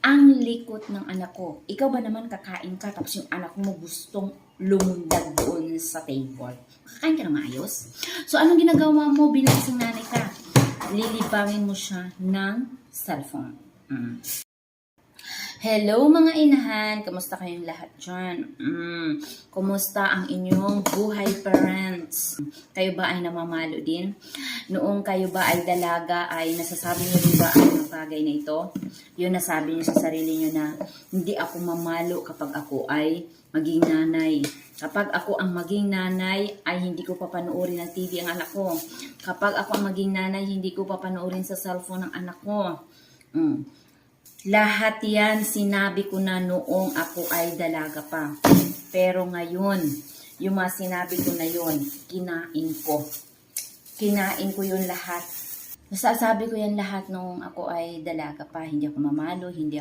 Ang likot ng anak ko. Ikaw ba naman kakain ka tapos yung anak mo gustong lumundag doon sa table? Kakain ka na maayos? So, anong ginagawa mo bilang isang nanay ka? Lilibangin mo siya ng cellphone. Hello mga inahan! Kamusta kayong lahat dyan? Kumusta ang inyong buhay parents? Kayo ba ay namamalo din? Noong kayo ba ay dalaga ay nasasabi niyo rin ba ang bagay na ito? Yun nasabi niyo sa sarili niyo na hindi ako mamalo kapag ako ay maging nanay. Kapag ako ang maging nanay ay hindi ko papanoorin ng TV ang anak ko. Kapag ako ang maging nanay, hindi ko papanoorin sa cellphone ang anak ko. Lahat yan sinabi ko na noong ako ay dalaga pa. Pero ngayon, yung mga sinabi ko na yun, kinain ko. Kinain ko yun lahat. Nasasabi ko yan lahat noong ako ay dalaga pa. Hindi ako mamalo, hindi